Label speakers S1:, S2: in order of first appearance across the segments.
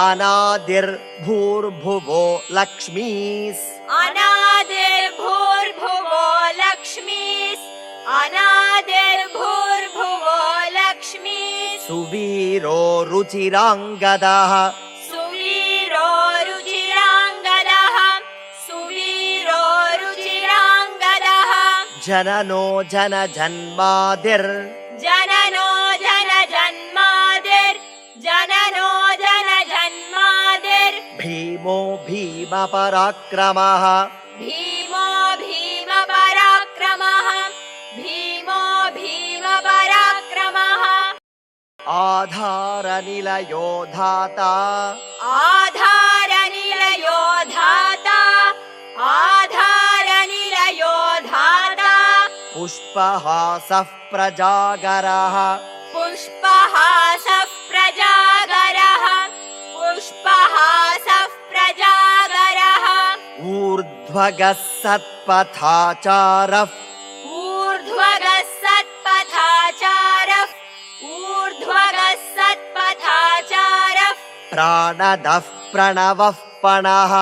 S1: अनादिर्भूर्भुवो लक्ष्मीस्
S2: अनादिर्भूर्भुवो लक्ष्मीस् अनादिर्भूर्भुवो लक्ष्मीस्
S1: सुवीरो रुचिराङ्गदः
S2: सुवीरो रुचिराङ्गदः सुवीरो रुचिराङ्गदः
S1: जननो जनजन्मादिर्
S2: जननो जनजन्मादिर् जननो जनजन्मादिर्
S1: भीमो भीमपराक्रमः
S2: भीमो भीमपराक्रमः भीमो भीमपराक्रमः
S1: आधारनिलयो धाता
S2: आधारनिलयो धाता आधारनिलयो धाता
S1: पुष्पहासः प्रजागरः
S2: पुष्पहासः प्रजागरः पुष्पहासः प्रजागरः
S1: ऊर्ध्वगः सत्पथाचारः
S2: ऊर्ध्वगः सत्पथाचारः ऊर्ध्वगः सत्पथाचारः
S1: प्राणदः प्रणवः पणः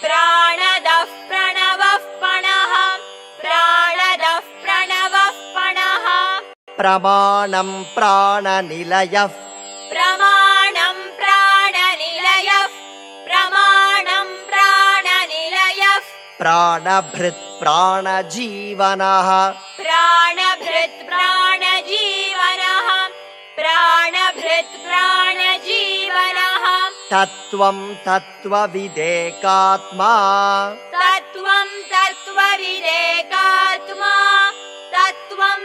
S2: प्राणदः प्रणवः पणः प्राणदः प्रणवः पणः
S1: प्रमाणं प्राणनिलयः
S2: प्रमाणं प्राणनिलयः प्रमाणं प्राणनिलयः
S1: प्राणभृत् प्राणजीवनः
S2: प्राणभृत् प्राणजीवनः प्राणभृत् प्राणजीवनः
S1: तत्त्वं तत्त्वविदेकात्मा
S2: तत्त्वं तत्त्वविदेकात्मा तत्त्वं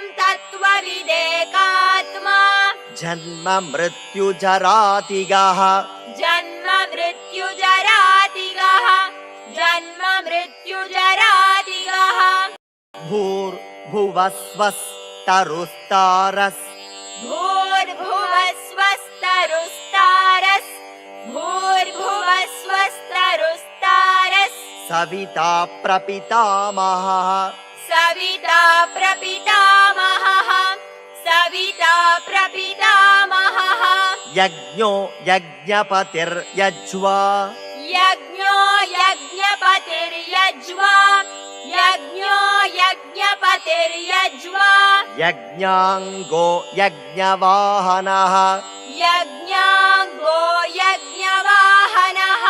S2: तत्त्वविदेकात्मा
S1: जन्म मृत्युजरातिगः
S2: जन्म मृत्युजरातिगः जन्म मृत्युजरातिगः
S1: भूर्भुवस्वस्तरुस्तारस्
S2: भूर्भुवस्वस्तरुस्तारस् भूर्भुवस्वस्तरुस्तारस्
S1: सविता प्रपितामहः
S2: सविता प्रपितामहः सविता प्रपितामहः
S1: यज्ञो यज्ञपतिर्यज्वा
S2: यज्ञो यज्ञपतिर्यज्वा यज्ञो यज्ञपतिर्यज्वा
S1: यज्ञाङ्गो यज्ञवाहनः
S2: यज्ञाङ्गो यज्ञवाहनः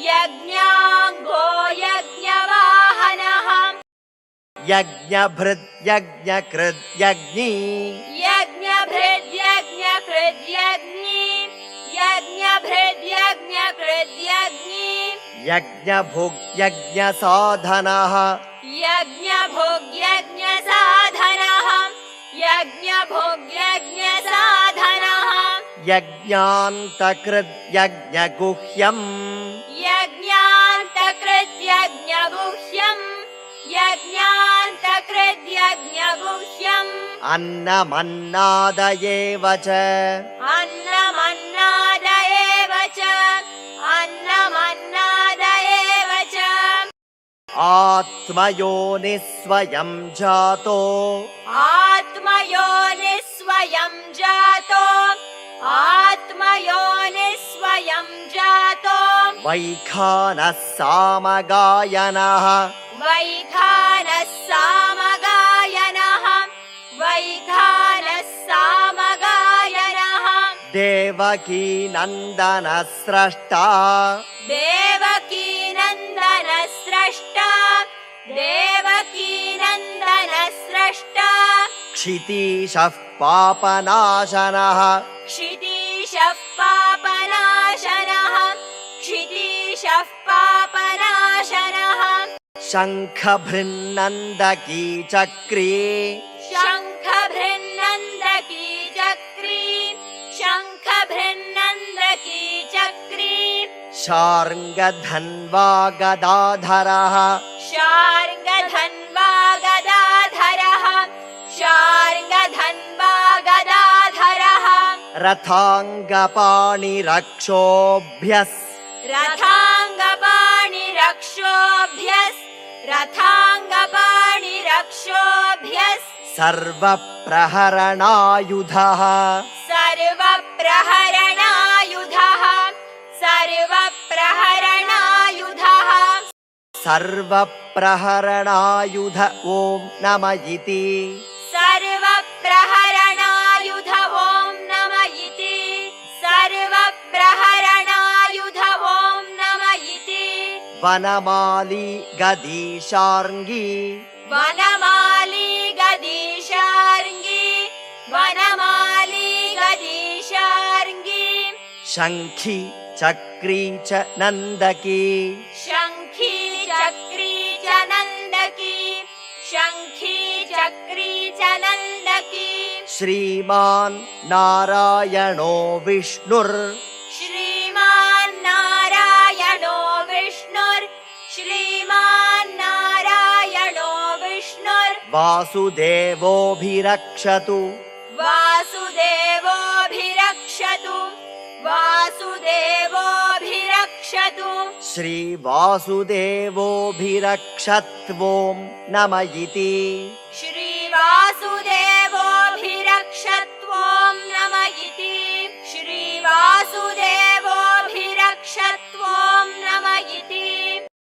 S2: यज्ञाङ्गो यज्ञवाहनः
S1: यज्ञभृत् यज्ञकृत् यज्ञी
S2: यज्ञभृद्यज्ञकृद्यज्ञी यज्ञभृद्यज्ञकृद्यज्ञी
S1: यज्ञभुग् यज्ञसाधनः
S2: यज्ञभोग्यज्ञसाधनः यज्ञभोग्यज्ञसाधनः
S1: यज्ञान्तकृत् यज्ञगुह्यम्
S2: यज्ञान्तकृद्यज्ञगुह्यम् यज्ञान्तकृद्यज्ञगुह्यम्
S1: अन्नमन्नादयेव च
S2: अन्नमन्नादयेव च अन्नमन्नादयेव च
S1: आत्मयोनिस्वयं जातो
S2: आत्मयोनिस्वयं जातो आत्मयोनिस्वयं जातो
S1: वैखानः सामगायनः
S2: वैखानः सामगायनः वैखानः सामगायनः
S1: देवकी नन्दनः स्रष्टा
S2: देवकी नन्दन स्रष्टा देवकी नन्दन स्रष्टा
S1: क्षितीशः पापनाशनः
S2: क्षितीशः पापनाशनः क्षितीशः पापनाशनः
S1: शङ्खभृन्नन्दकी चक्री
S2: शङ्खभृन्नन्दकी चक्री शङ्खभृन्नन्दकी चक्री
S1: शार्ङ्गधन्वा गदाधरः
S2: शार्ङ्गधन्वा गदाधरः शार्ङ्गधन्वा गदाधरः
S1: रथाङ्गपाणिरक्षोभ्यस्
S2: रथाङ्गपाणिरक्षोभ्यस् रथाङ्गपाणिरक्षोभ्यस्
S1: सर्वप्रहरणायुधः
S2: सर्वप्रहरणायुधः सर्वप्रहरणायुधः
S1: सर्वप्रहरणायुध ॐ नम इति
S2: सर्वप्रहरणायुध ॐ नम इति सर्वप्रहरणायुध ॐ नम इति
S1: वनमाली गदीशार्ङ्गी
S2: वनमाली गदीशार्ङ्गी वनमाली गदीशार्ङ्गी
S1: शङ्खी चक्री च नन्दकी
S2: शङ्खी चक्री च नन्दकी शङ्खी चक्री च नन्दकी
S1: श्रीमान् नारायणो विष्णुर्
S2: श्रीमान् नारायणो विष्णुर् श्रीमान् नारायणो विष्णुर्
S1: वासुदेवोऽभिरक्षतु
S2: वासुदेवोऽभिरक्षतु वासुदेवोऽभिरक्षतु
S1: श्रीवासुदेवोऽभिरक्षत्वों नम इति
S2: श्रीवासुदेवोऽभिरक्षत्वं